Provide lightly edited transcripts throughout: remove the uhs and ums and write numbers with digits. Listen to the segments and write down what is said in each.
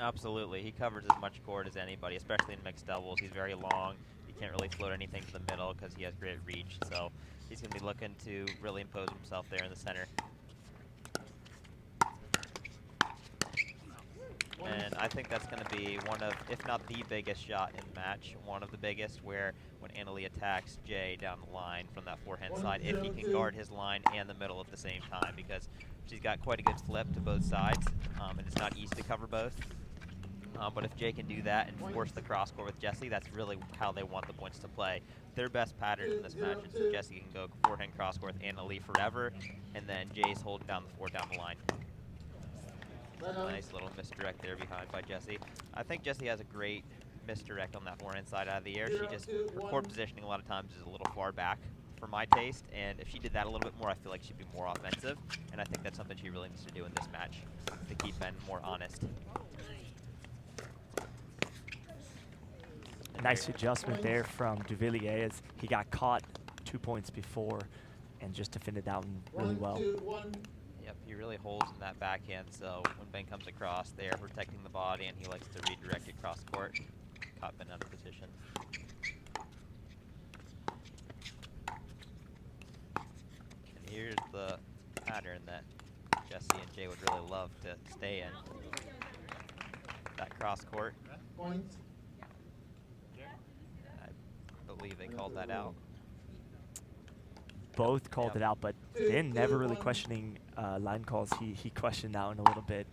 Absolutely. He covers as much court as anybody, especially in mixed doubles. He's very long. He can't really float anything to the middle because he has great reach. So he's going to be looking to really impose himself there in the center. And I think that's going to be one of, if not the biggest shot in the match, one of the biggest, where when Anna Leigh attacks Jay down the line from that forehand side, if he can guard his line and the middle at the same time, because she's got quite a good flip to both sides, and it's not easy to cover both. But if Jay can do that and force the cross court with Jessie, that's really how they want the points to play. Their best pattern in this match is that Jessie can go forehand cross court with Anna Leigh forever, and then Jay's holding down the four down the line. Nice little misdirect there behind by Jessie. I think Jessie has a great misdirect on that forehand side out of the air. She just, her court positioning a lot of times is a little far back for my taste, and if she did that a little bit more, I feel like she'd be more offensive, and I think that's something she really needs to do in this match to keep Ben more honest. A nice adjustment there from Devilliers as he got caught 2 points before and just defended out really well. Yep, he really holds in that backhand, so when Ben comes across, they're protecting the body, and he likes to redirect it cross court. Caught Ben out of position. And here's the pattern that Jessie and Jay would really love to stay in. That cross court. I believe they called that out. Both called it out, but then never really questioning line calls. He questioned that one a little bit.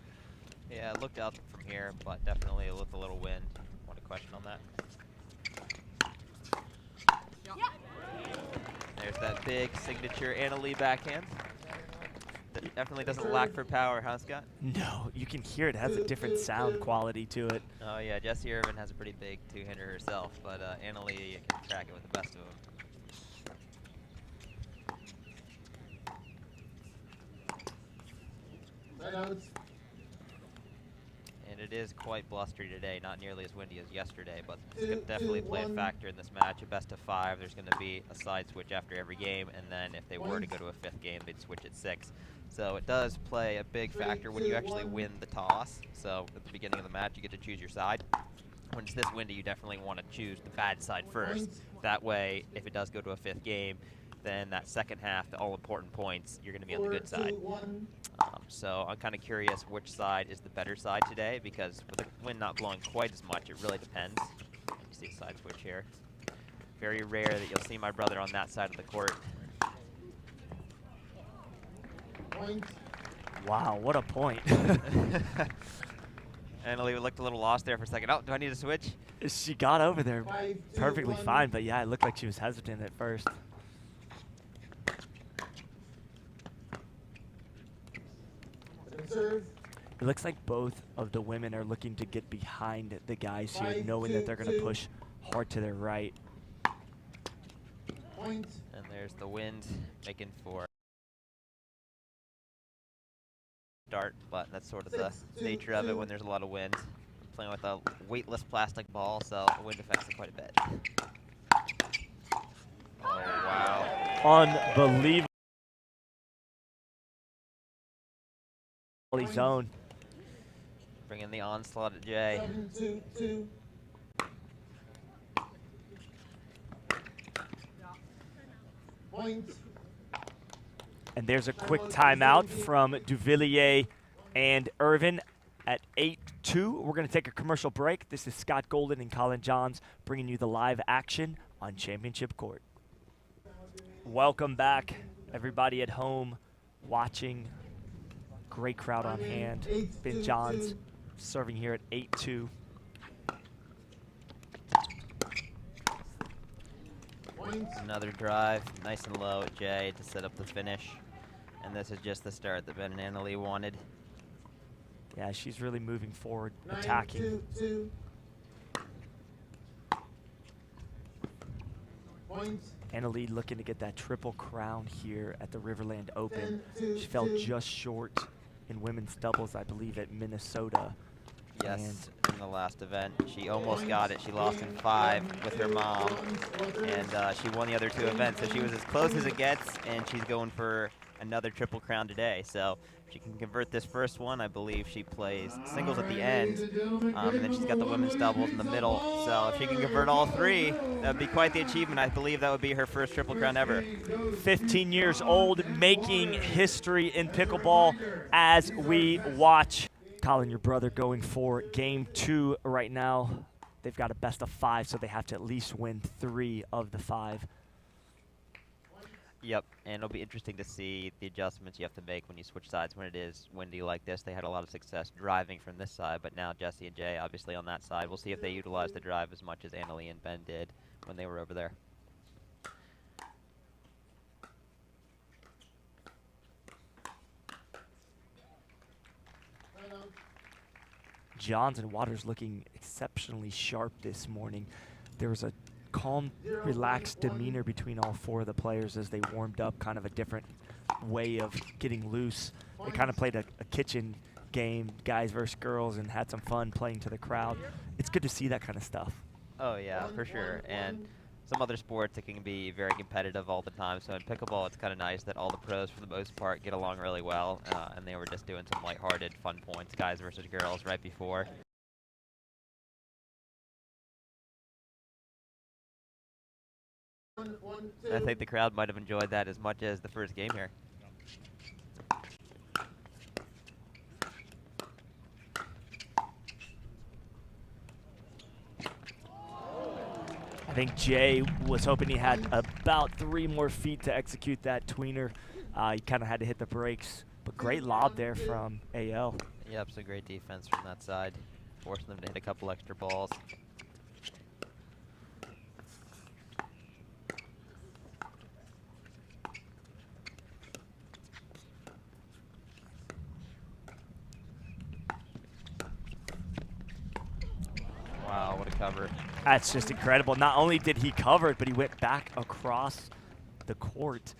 Yeah, it looked out from here, but definitely with a little wind. Want to question on that? There's that big signature Anna Leigh backhand. That definitely doesn't lack for power, huh, Scott? No, you can hear it. It has a different sound quality to it. Oh yeah, Jessie Irvine has a pretty big two-hander herself, but Anna Leigh can track it with the best of them. And it is quite blustery today, not nearly as windy as yesterday, but it's going to definitely play a factor in this match. A best of 5, there's going to be a side switch after every game, and then if they were to go to a 5th game, they'd switch at 6. So it does play a big factor when you actually win the toss. So at the beginning of the match, you get to choose your side. When it's this windy, you definitely want to choose the bad side first. That way, if it does go to a 5th game, then that second half, the all-important points, you're going to be on the good side. So I'm kind of curious which side is the better side today, because with the wind not blowing quite as much, it really depends. You see a side switch here. Very rare that you'll see my brother on that side of the court. Wow, what a point. Anna Leigh looked a little lost there for a second. Oh, do I need to switch? She got over there perfectly fine, but yeah, it looked like she was hesitant at first. It looks like both of the women are looking to get behind the guys here, knowing that they're going to push hard to their right. And there's the wind making for dart, but that's sort of the nature of it when there's a lot of wind. I'm playing with a weightless plastic ball, so the wind affects it quite a bit. Oh, wow. Unbelievable. Zone. Bringing the onslaught at Jay. And there's a quick timeout from Devilliers and Irvine at 8-2. We're going to take a commercial break. This is Scott Golden and Colin Johns bringing you the live action on Championship Court. Welcome back, everybody at home watching. Great crowd on hand. Ben Johns serving here at 8-2. Another drive, nice and low at Jay to set up the finish. And this is just the start that Ben and Anna Leigh wanted. Yeah, she's really moving forward, attacking. Anna Leigh looking to get that triple crown here at the Riverland Open. She fell just short in women's doubles, I believe, at Minnesota. Yes, in the last event. She almost got it. She lost in 5 with her mom, and she won the other 2 events. So she was as close as it gets, and she's going for another triple crown today. So she can convert this first one, I believe she plays singles at the end, and then she's got the women's doubles in the middle. So if she can convert all three, that would be quite the achievement. I believe that would be her first Triple Crown ever. 15 years old, making history in pickleball as we watch. Colin, your brother, going for game 2 right now. They've got a best of 5, so they have to at least win 3 of the 5. Yep, and it'll be interesting to see the adjustments you have to make when you switch sides when it is windy like this. They had a lot of success driving from this side, but now Jessie and Jay obviously on that side. We'll see if they utilize the drive as much as Annalie and Ben did when they were over there. Johns and Waters looking exceptionally sharp this morning. There was a calm, relaxed demeanor between all 4 of the players as they warmed up, kind of a different way of getting loose. They kind of played a kitchen game, guys versus girls, and had some fun playing to the crowd. It's good to see that kind of stuff. Oh yeah, for sure. And some other sports, it can be very competitive all the time. So in pickleball, it's kind of nice that all the pros, for the most part, get along really well. And they were just doing some lighthearted fun points, guys versus girls, right before. I think the crowd might have enjoyed that as much as the first game here. I think Jay was hoping he had about 3 more feet to execute that tweener. He kind of had to hit the brakes, but great lob there from AL. Yep, so great defense from that side, forcing them to hit a couple extra balls. Wow, what a cover. That's just incredible. Not only did he cover it, but he went back across the court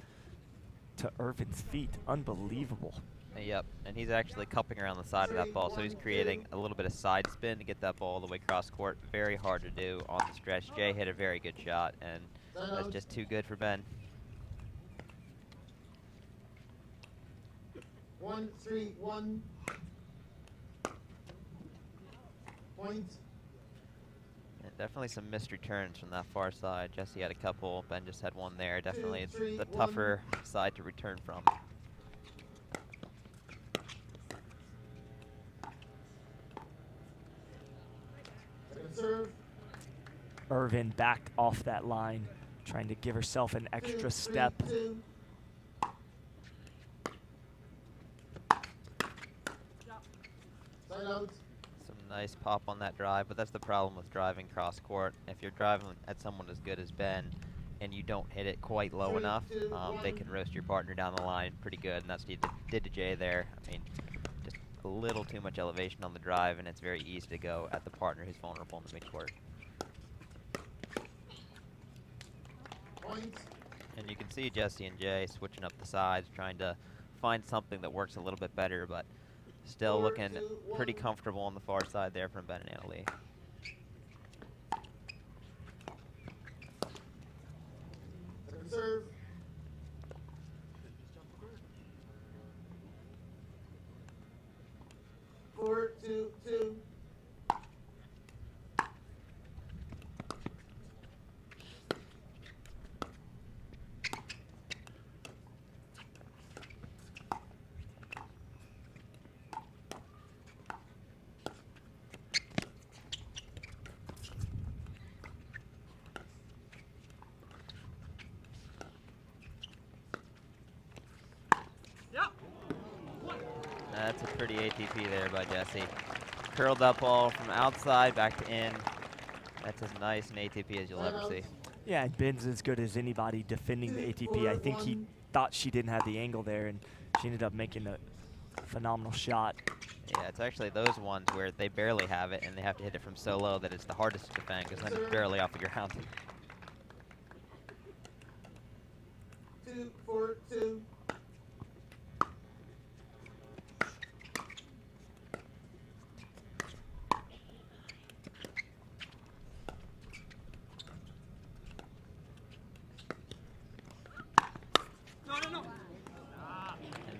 to Irvine's feet. Unbelievable. Yep, and he's actually cupping around the side of that ball, so he's creating a little bit of side spin to get that ball all the way across court. Very hard to do on the stretch. Jay hit a very good shot, and that's just too good for Ben. 1-3-1. Points. Definitely some missed returns from that far side. Jessie had a couple, Ben just had one there. Definitely it's the tougher side to return from. Irvine backed off that line, trying to give herself an extra step. Some nice pop on that drive, but that's the problem with driving cross court. If you're driving at someone as good as Ben and you don't hit it quite low enough, they can roast your partner down the line pretty good, and that's what he did to Jay there. I mean, just a little too much elevation on the drive, and it's very easy to go at the partner who's vulnerable in the midcourt. And you can see Jessie and Jay switching up the sides, trying to find something that works a little bit better, but still looking pretty comfortable on the far side there from Ben and Annalie. Serve. 4-2-2. That's a pretty ATP there by Jessie. Curled up ball from outside back to in. That's as nice an ATP as you'll ever see. Yeah, and Ben's as good as anybody defending the ATP. I think he thought she didn't have the angle there, and she ended up making a phenomenal shot. Yeah, it's actually those ones where they barely have it, and they have to hit it from so low that it's the hardest to defend, because then it's barely off the ground. 2-4-2.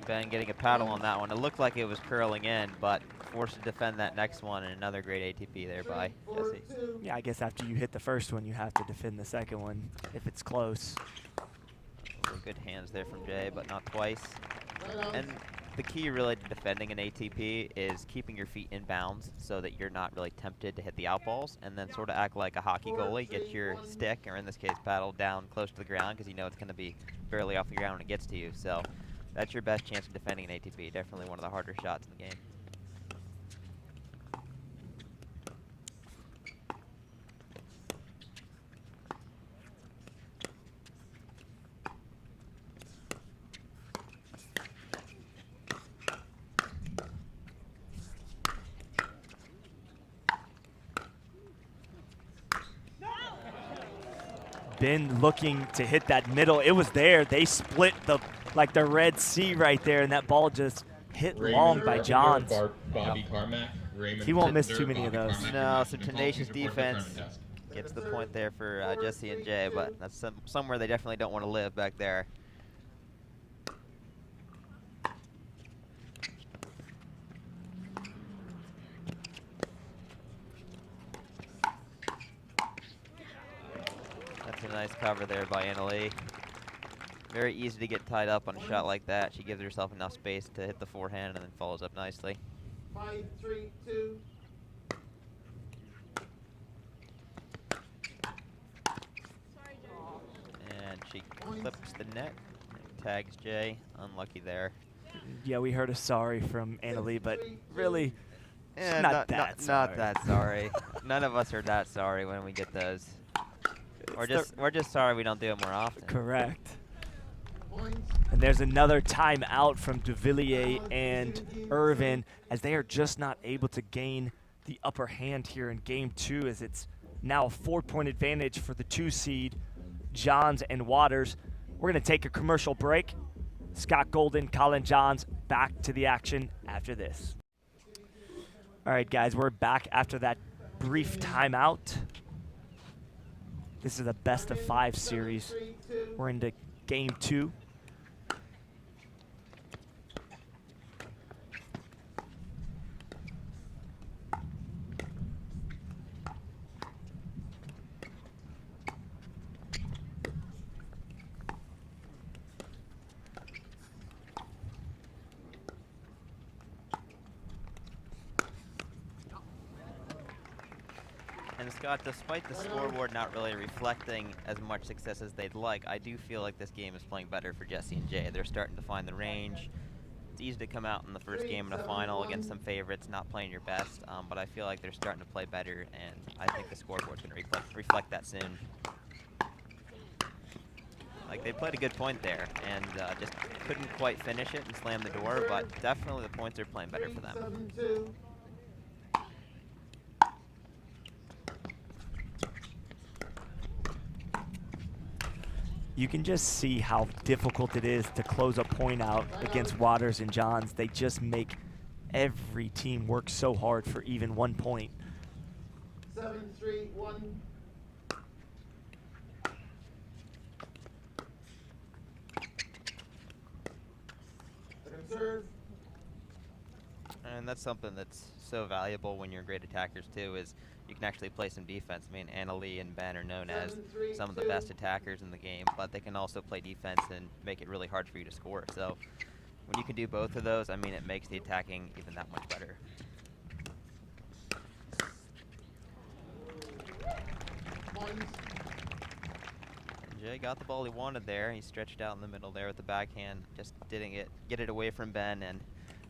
Ben getting a paddle on that one. It looked like it was curling in, but forced to defend that next one, and another great ATP there by Jessie. Yeah, I guess after you hit the first one, you have to defend the second one if it's close. Good hands there from Jay, but not twice. And the key really to defending an ATP is keeping your feet in bounds so that you're not really tempted to hit the out balls, and then sort of act like a hockey goalie. Get your stick, or in this case paddle, down close to the ground because you know it's going to be barely off the ground when it gets to you. So that's your best chance of defending an ATP. Definitely one of the harder shots in the game. Ben looking to hit that middle. It was there. They split the Red Sea right there, and that ball just hit long by Johns. He won't miss too many of those. No, some tenacious defense gets the point there for Jessie and Jay, but that's somewhere they definitely don't want to live back there. That's a nice cover there by Leigh. Very easy to get tied up on a shot like that. She gives herself enough space to hit the forehand and then follows up nicely. 5-3-2. And she clips the net and tags Jay. Unlucky there. Yeah, we heard a sorry from Leigh, but really, not that sorry. None of us are that sorry when we get those. We're just sorry we don't do it more often. Correct. And there's another timeout from Devilliers and Irvine, as they are just not able to gain the upper hand here in game 2, as it's now a 4-point advantage for the 2 seed, Johns and Waters. We're going to take a commercial break. Scott Golden, Colin Johns, back to the action after this. All right, guys, we're back after that brief timeout. This is a best-of-5 series. We're into game 2. And Scott, despite the scoreboard not really reflecting as much success as they'd like, I do feel like this game is playing better for Jessie and Jay. They're starting to find the range. It's easy to come out in the first game in a final against some favorites, not playing your best, but I feel like they're starting to play better, and I think the scoreboard's going to reflect that soon. Like, they played a good point there, and just couldn't quite finish it and slam the door, but definitely the points are playing better for them. You can just see how difficult it is to close a point out against Waters and Johns. They just make every team work so hard for even 1 point. 7-3-1. Serve. And that's something that's so valuable when you're great attackers too, is you can actually play some defense. I mean, Leigh and Ben are known as some of the best attackers in the game, but they can also play defense and make it really hard for you to score. So when you can do both of those, I mean, it makes the attacking even that much better. And Jay got the ball he wanted there. He stretched out in the middle there with the backhand, just didn't get it away from Ben and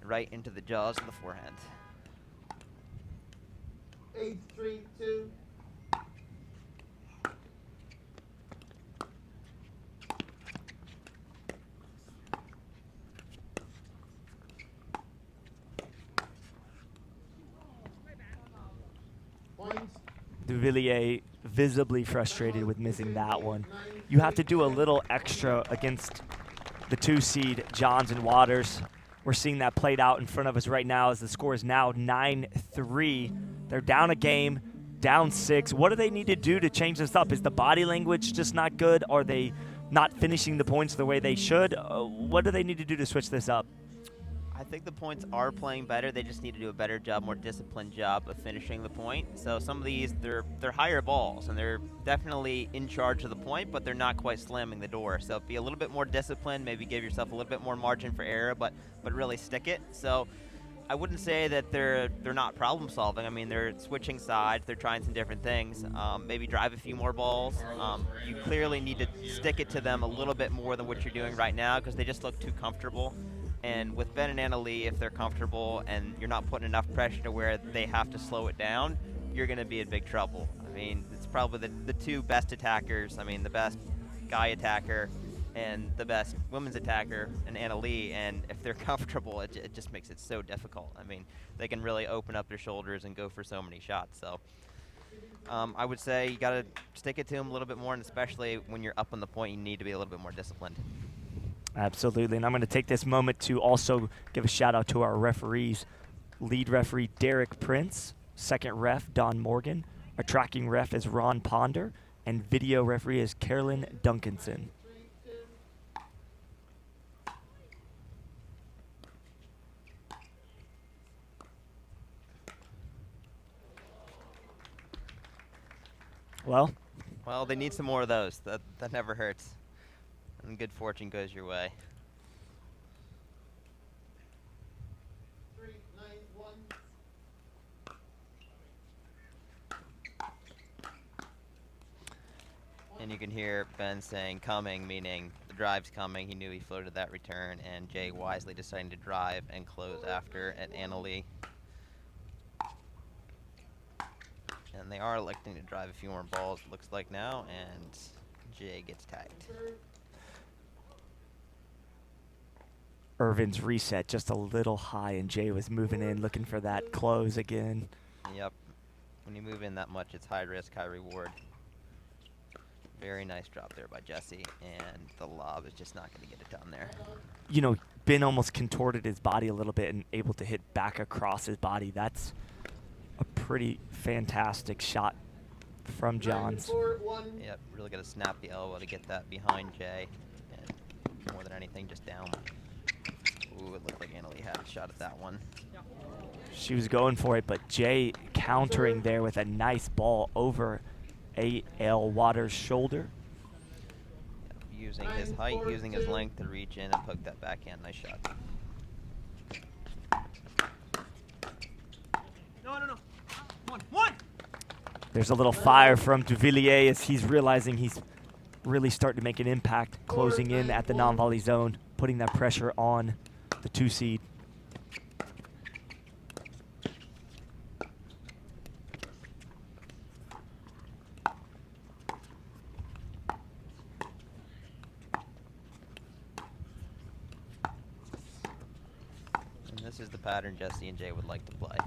right into the jaws of the forehand. 8-3-2. Devilliers visibly frustrated with missing that one. You have to do a little extra against the 2 seed, Johns and Waters. We're seeing that played out in front of us right now as the score is now 9-3. They're down a game, down 6. What do they need to do to change this up? Is the body language just not good? Are they not finishing the points the way they should? What do they need to do to switch this up? I think the points are playing better. They just need to do a better job, more disciplined job of finishing the point. So some of these, they're higher balls, and they're definitely in charge of the point, but they're not quite slamming the door. So be a little bit more disciplined, maybe give yourself a little bit more margin for error, but really stick it. So I wouldn't say that they're not problem solving. I mean, they're switching sides, they're trying some different things. Maybe drive a few more balls. You clearly need to stick it to them a little bit more than what you're doing right now, because they just look too comfortable. And with Ben and Anna Leigh, if they're comfortable and you're not putting enough pressure to where they have to slow it down, you're going to be in big trouble. I mean, it's probably the two best attackers. I mean, the best guy attacker and the best women's attacker and Anna Leigh. And if they're comfortable, it just makes it so difficult. I mean, they can really open up their shoulders and go for so many shots. So I would say you got to stick it to them a little bit more, and especially when you're up on the point, you need to be a little bit more disciplined. Absolutely, and I'm going to take this moment to also give a shout out to our referees. Lead referee Derek Prince, second ref Don Morgan, our tracking ref is Ron Ponder, and video referee is Carolyn Duncanson. Well, they need some more of those. That never hurts. And good fortune goes your way. 3-9-1. And you can hear Ben saying coming, meaning the drive's coming. He knew he floated that return, and Jay wisely deciding to drive and close after at Anna Leigh. And they are electing to drive a few more balls, it looks like now, and Jay gets tagged. Irvin's reset just a little high, and Jay was moving in, looking for that close again. Yep. When you move in that much, it's high risk, high reward. Very nice drop there by Jessie, and the lob is just not going to get it done there. You know, Ben almost contorted his body a little bit and able to hit back across his body. That's a pretty fantastic shot from Johns. 9-4-1. Yep, really got to snap the elbow to get that behind Jay, and more than anything, just down. Ooh, it looked like Anna Leigh had a shot at that one. She was going for it, but Jay countering there with a nice ball over A.L. Waters' shoulder. Yep, using his height, using his length to reach in and poke that backhand. Nice shot. No. One. There's a little fire from Devilliers as he's realizing he's really starting to make an impact, closing in at the non-volley zone, putting that pressure on the 2 seed. And this is the pattern Jessie and Jay would like to play.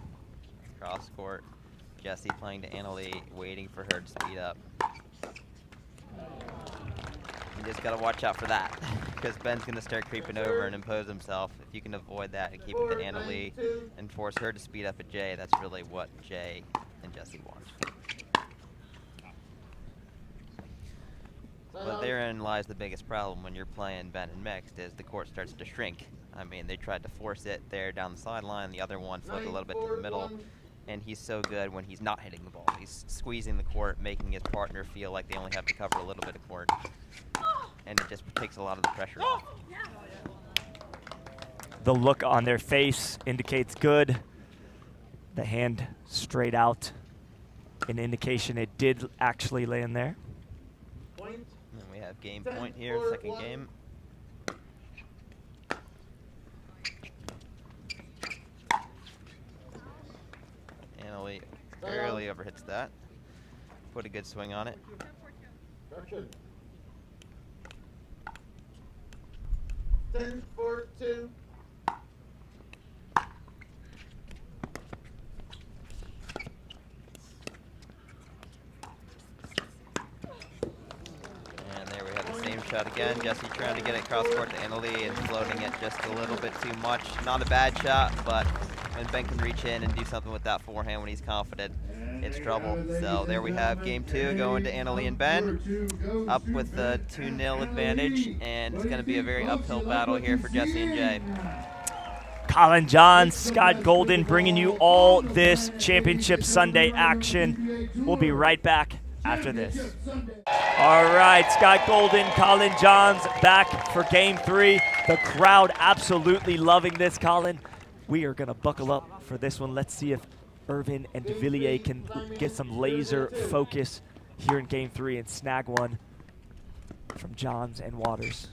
Cross court, Jessie playing to Anna Leigh, waiting for her to speed up. You just got to watch out for that, because Ben's going to start creeping over and impose himself. If you can avoid that and keep it to Anna Leigh and force her to speed up at Jay, that's really what Jay and Jessie want. But therein lies the biggest problem when you're playing Ben and mixed, is the court starts to shrink. I mean, they tried to force it there down the sideline. The other one flipped a little bit to the middle. And he's so good when he's not hitting the ball. He's squeezing the court, making his partner feel like they only have to cover a little bit of court. And it just takes a lot of the pressure off. The look on their face indicates good. The hand straight out, an indication it did actually land there. Point. And we have game point here, second game. Anna Leigh barely overhits that. Put a good swing on it. Correction. 10-4-2. And there we have the same shot again. Jessie trying to get it cross court to Anna Leigh and floating it just a little bit too much. Not a bad shot, but when Ben can reach in and do something with that forehand when he's confident, it's trouble. So there we have game 2 going to Anna Leigh and Ben, up with the 2-0 advantage, and it's going to be a very uphill battle here for Jessie and Jay. Colin Johns, Scott Golden bringing you all this Championship Sunday action. We'll be right back after this. All right, Scott Golden, Colin Johns back for Game 3. The crowd absolutely loving this, Colin. We are going to buckle up for this one. Let's see if Irvine and Devilliers can get some laser focus here in Game 3 and snag one from Johns and Waters.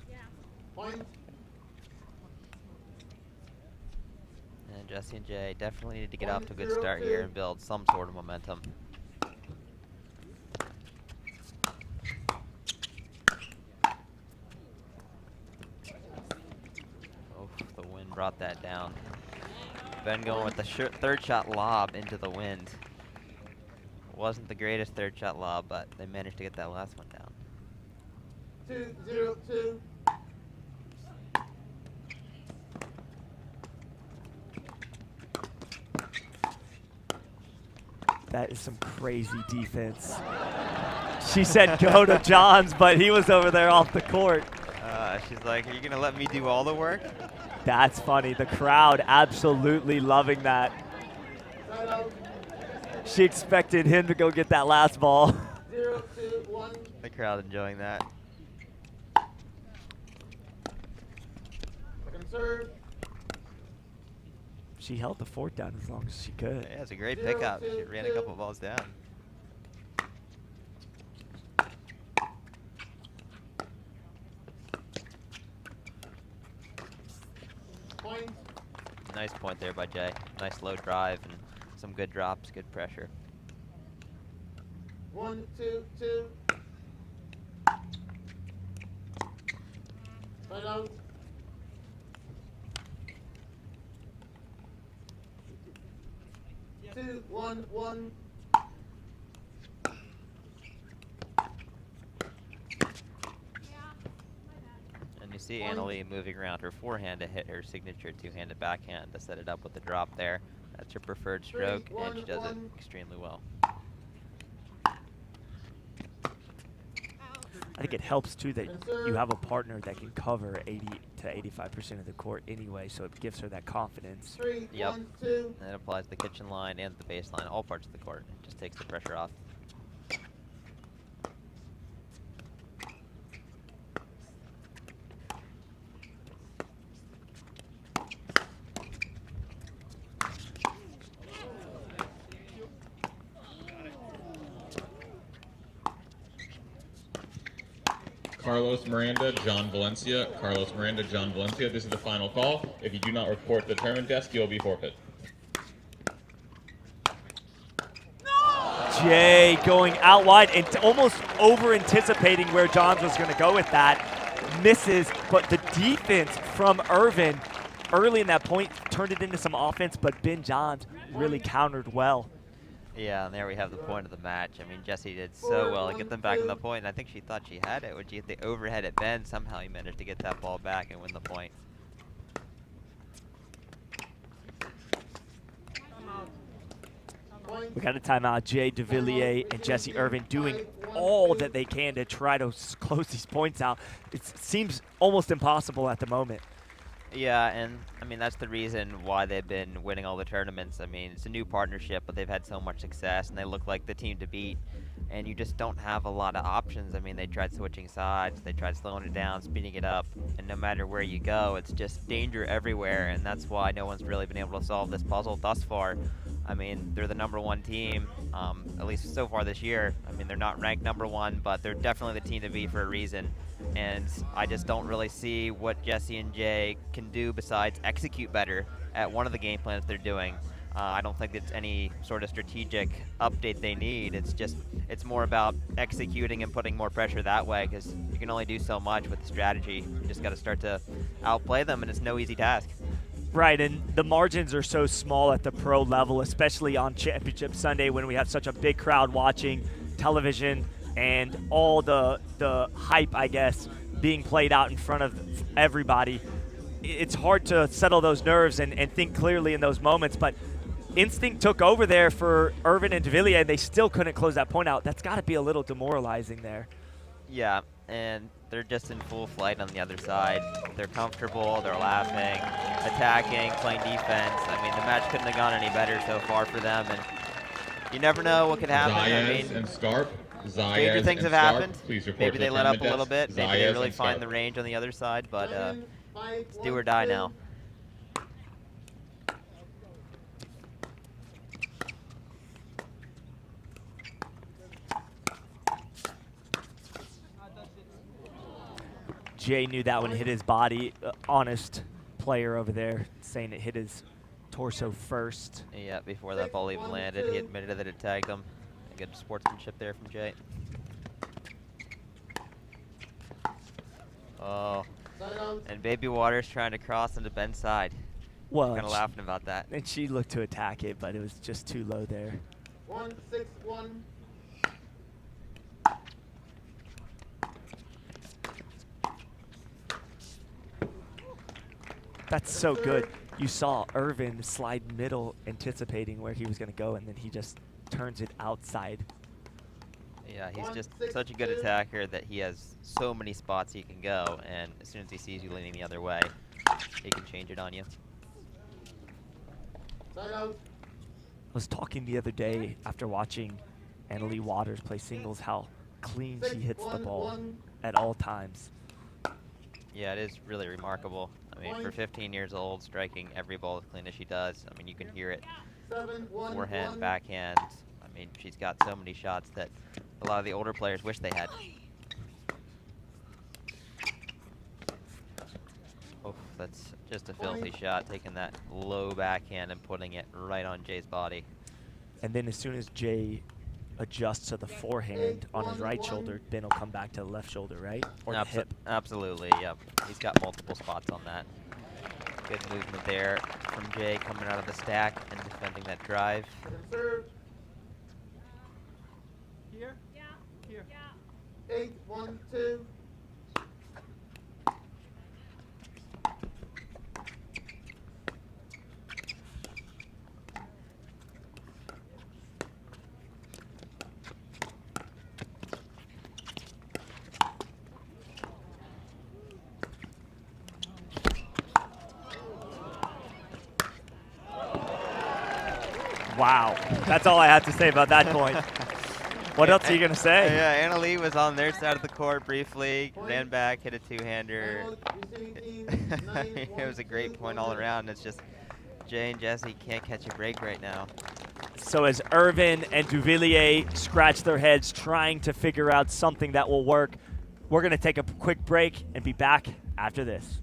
And Jessie and Jay definitely need to get off to a good start here and build some sort of momentum. Oh, the wind brought that down. Ben going with the third shot lob into the wind. Wasn't the greatest third shot lob, but they managed to get that last one down. 2-0-2. That is some crazy defense. She said go to Johns, but he was over there off the court. She's like, are you going to let me do all the work? That's funny. The crowd absolutely loving that. She expected him to go get that last ball. 0-2-1. The crowd enjoying that. Second serve. She held the fort down as long as she could. Yeah, it's a great pickup. She ran a couple balls down. Point. Nice point there by Jay. Nice low drive and some good drops, good pressure. 1-2-2. Side out. Yeah. 2-1-1. And you see Leigh moving around her forehand to hit her signature two-handed backhand to set it up with the drop there. That's her preferred stroke, and she does it extremely well. I think it helps too that you have a partner that can cover 80 to 85% of the court anyway, so it gives her that confidence. 3-1-2. Yep. And it applies the kitchen line and the baseline, all parts of the court. It just takes the pressure off. Carlos Miranda, John Valencia. Carlos Miranda, John Valencia. This is the final call. If you do not report the tournament desk, you'll be forfeit. Jay going out wide and almost over-anticipating where Johns was going to go with that. Misses, but the defense from Irvine early in that point turned it into some offense, but Ben Johns really countered well. Yeah, and there we have the point of the match. I mean, Jessie did so well to get them back on the point, and I think she thought she had it. When she hit the overhead at Ben, somehow he managed to get that ball back and win the point. We got a timeout. Jay Devilliers and Jessie Irvine doing all that they can to try to close these points out. It seems almost impossible at the moment. Yeah, and I mean, that's the reason why they've been winning all the tournaments. I mean, it's a new partnership, but they've had so much success, and they look like the team to beat. And you just don't have a lot of options. I mean, they tried switching sides, they tried slowing it down, speeding it up, and no matter where you go, it's just danger everywhere, and that's why no one's really been able to solve this puzzle thus far. I mean, they're the #1 team, at least so far this year. I mean, they're not ranked #1, but they're definitely the team to beat for a reason. And I just don't really see what Jessie and Jay can do besides execute better at one of the game plans they're doing. I don't think it's any sort of strategic update they need. It's more about executing and putting more pressure that way, because you can only do so much with the strategy. You just got to start to outplay them, and it's no easy task. Right, and the margins are so small at the pro level, especially on Championship Sunday when we have such a big crowd watching television and all the hype, I guess, being played out in front of everybody. It's hard to settle those nerves and think clearly in those moments, but instinct took over there for Irvine and Devilliers, and they still couldn't close that point out. That's got to be a little demoralizing there. Yeah, and they're just in full flight on the other side. They're comfortable, they're laughing, attacking, playing defense. I mean, the match couldn't have gone any better so far for them, and you never know what could happen. I Zayas mean, and Scarp. stranger Zayas things and have Scarp, happened. please report Maybe to the they let up tournament a little desk. bit. Maybe they Zayas really and find Scarp. the range on the other side, but Diamond, five, it's do or one, die two. now. Jay knew that one hit his body. Honest player over there saying it hit his torso first. Yeah, before that ball even landed, he admitted that it tagged him. Good sportsmanship there from Jay. Oh, Side out. and Baby Water's trying to cross into Ben's side. Well, Kind of laughing about that. and she looked to attack it, but it was just too low there. 161. That's so good. You saw Irvin slide middle, anticipating where he was going to go, and then he just turns it outside. Yeah, he's just such a good attacker that he has so many spots he can go, and as soon as he sees you leaning the other way, he can change it on you. Side out. I was talking the other day after watching Leigh Waters play singles how clean she hits the ball at all times. Yeah, it is really remarkable. I mean, for 15 years old, striking every ball as clean as she does, I mean, you can hear it. 7-1-1. Forehand, backhand. I mean, she's got so many shots that a lot of the older players wish they had. Oh, that's just a filthy shot, taking that low backhand and putting it right on Jay's body. And then as soon as Jay adjusts to the forehand on his right shoulder, Ben will come back to the left shoulder, right? Or the hip. Absolutely, yep. He's got multiple spots on that. Good movement there from Jay coming out of the stack and defending that drive. Serve. Here? Yeah. Here. 8-1-2. Wow. That's all I have to say about that point. What else are you going to say? Yeah, Anna Leigh was on their side of the court briefly, ran back, hit a two-hander. It was a great point all around. It's just Jay and Jessie can't catch a break right now. So as Irvin and Devilliers scratch their heads trying to figure out something that will work, we're going to take a quick break and be back after this.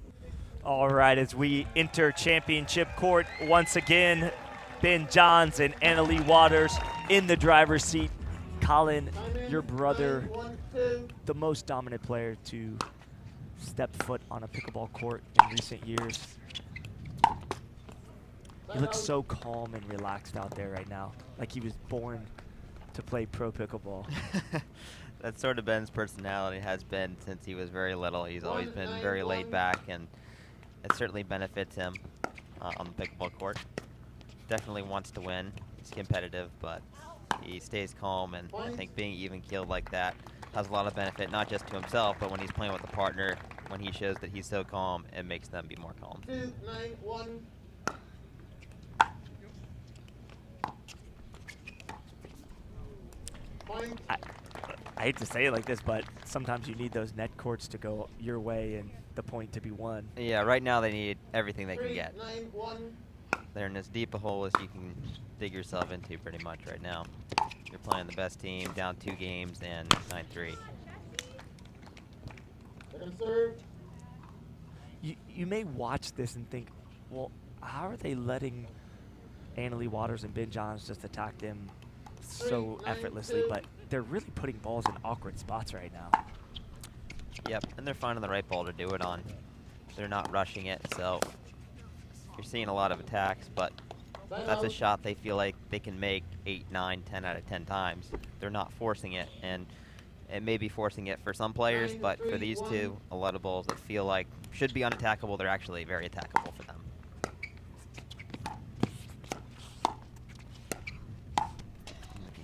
All right, as we enter championship court once again, Ben Johns and Leigh Waters in the driver's seat. Colin, your brother, 9-1-2. the most dominant player to step foot on a pickleball court in recent years. He looks so calm and relaxed out there right now, like he was born to play pro pickleball. That's sort of Ben's personality, has been since he was very little. He's always been very laid back, and it certainly benefits him on the pickleball court. Definitely wants to win. He's competitive, but he stays calm, and I think being even-keeled like that has a lot of benefit, not just to himself, but when he's playing with a partner, when he shows that he's so calm, it makes them be more calm. 2-9-1. Point. I hate to say it like this, but sometimes you need those net courts to go your way and the point to be won. Yeah, right now they need everything they can get. 3-9-1. They're in as deep a hole as you can dig yourself into pretty much right now. You're playing the best team, down 2 games, and 9-3. Second serve. You may watch this and think, well, how are they letting Leigh Waters and Ben Johns just attack them so effortlessly? But they're really putting balls in awkward spots right now. Yep, and they're finding the right ball to do it on. They're not rushing it, so you're seeing a lot of attacks, but that's a shot they feel like they can make 8, 9, 10 out of 10 times. They're not forcing it, and it may be forcing it for some players, but for these two, a lot of balls that feel like should be unattackable, they're actually very attackable for them.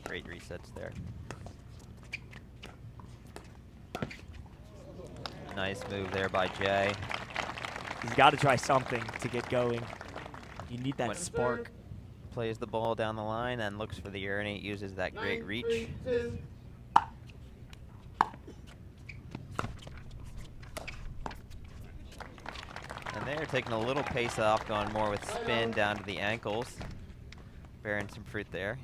Great resets there. Nice move there by Jay. He's got to try something to get going. You need that spark. Plays the ball down the line and looks for the Ernie. Uses that great reach. 9-3-2. And they're taking a little pace off, going more with spin down to the ankles. Bearing some fruit there.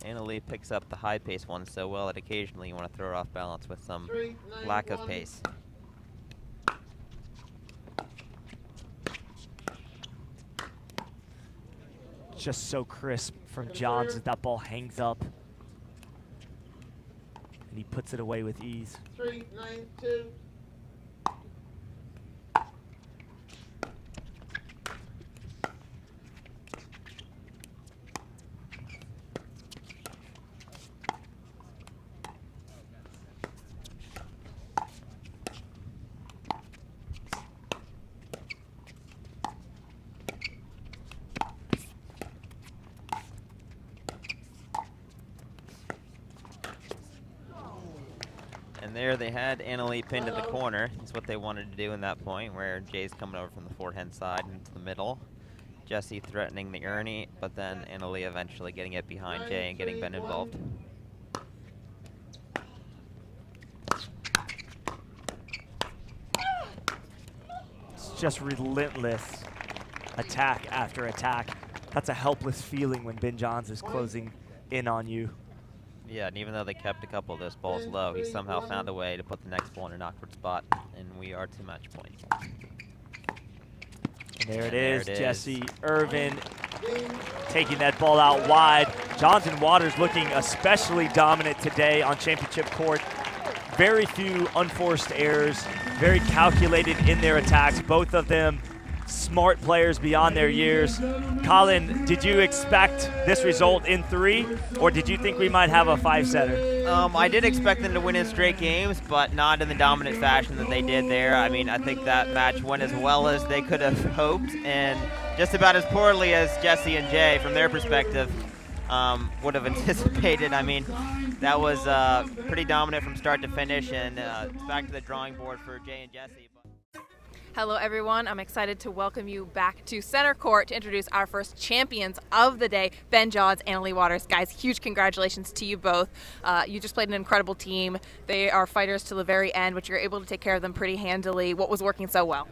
Leigh picks up the high pace one so well that occasionally you want to throw her off balance with some 3-9-1. lack of pace. Just so crisp from Johns as that ball hangs up. And he puts it away with ease. 3-9-2. And there they had Leigh pinned in the corner. That's what they wanted to do in that point, where Jay's coming over from the forehand side into the middle. Jessie threatening the Ernie, but then Leigh eventually getting it behind Jay and getting Ben involved. It's just relentless attack after attack. That's a helpless feeling when Ben Johns is closing in on you. Yeah, and even though they kept a couple of those balls low, he somehow found a way to put the next ball in an awkward spot, and we are to match point. And there it is, Jessie Irvine taking that ball out wide. Johns and Waters looking especially dominant today on championship court. Very few unforced errors, very calculated in their attacks, both of them smart players beyond their years. Colin, did you expect this result in 3, or did you think we might have a 5-setter? I did expect them to win in straight games, but not in the dominant fashion that they did there. I mean, I think that match went as well as they could have hoped, and just about as poorly as Jessie and Jay, from their perspective, would have anticipated. I mean, that was pretty dominant from start to finish, and it's back to the drawing board for Jay and Jessie. Hello everyone, I'm excited to welcome you back to center court to introduce our first champions of the day, Ben Johns and Leigh Waters. Guys, huge congratulations to you both. You just played an incredible team. They are fighters to the very end, but you're able to take care of them pretty handily. What was working so well?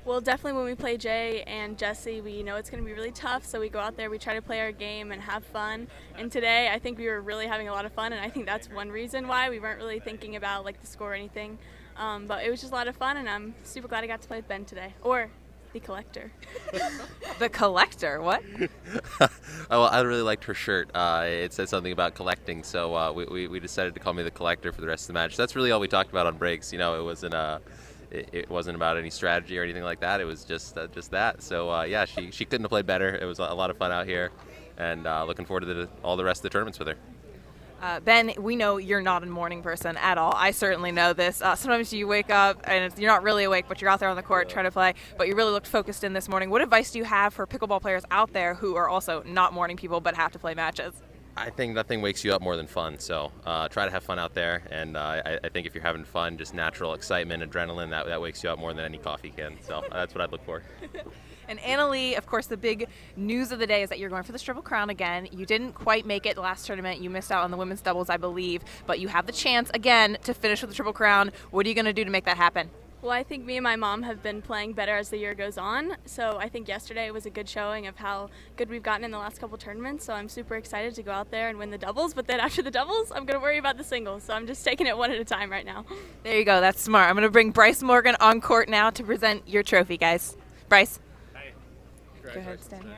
Well, definitely when we play Jay and Jessie, we know it's going to be really tough, so we go out there, we try to play our game and have fun. And today, I think we were really having a lot of fun, and I think that's one reason why we weren't really thinking about like the score or anything. But it was just a lot of fun, and I'm super glad I got to play with Ben today, or the collector. The collector, what? Oh, I really liked her shirt. It said something about collecting, so we decided to call me the collector for the rest of the match. That's really all we talked about on breaks. You know, it wasn't about any strategy or anything like that. It was just that. So yeah, she couldn't have played better. It was a lot of fun out here, and looking forward to all the rest of the tournaments with her. Ben, we know you're not a morning person at all. I certainly know this. Sometimes you wake up and you're not really awake, but you're out there on the court trying to play, but you really looked focused in this morning. What advice do you have for pickleball players out there who are also not morning people but have to play matches? I think nothing wakes you up more than fun, so try to have fun out there, and I think if you're having fun, just natural excitement, adrenaline, that wakes you up more than any coffee can, so that's what I'd look for. And Leigh, of course, the big news of the day is that you're going for the Triple Crown again. You didn't quite make it the last tournament. You missed out on the women's doubles, I believe, but you have the chance again to finish with the Triple Crown. What are you going to do to make that happen? Well, I think me and my mom have been playing better as the year goes on, so I think yesterday was a good showing of how good we've gotten in the last couple tournaments, so I'm super excited to go out there and win the doubles, but then after the doubles, I'm going to worry about the singles, so I'm just taking it one at a time right now. There you go. That's smart. I'm going to bring Bryce Morgan on court now to present your trophy, guys. Bryce. Hey. Go ahead, stand here.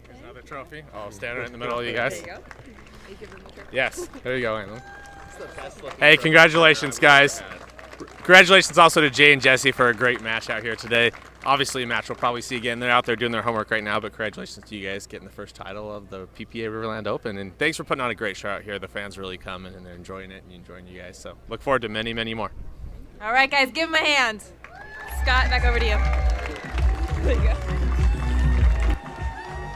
Here's another trophy. I'll stand right in the middle of you guys. There you go. Are you giving the trophy? Yes. There you go, Emily. Hey, congratulations, guys. Congratulations also to Jay and Jessie for a great match out here today. Obviously a match we'll probably see again. They're out there doing their homework right now, but congratulations to you guys getting the first title of the PPA Riverland Open. And thanks for putting on a great show out here. The fans are really coming and they're enjoying it and enjoying you guys. So look forward to many, many more. All right, guys, give him a hand. Scott, back over to you. There you go.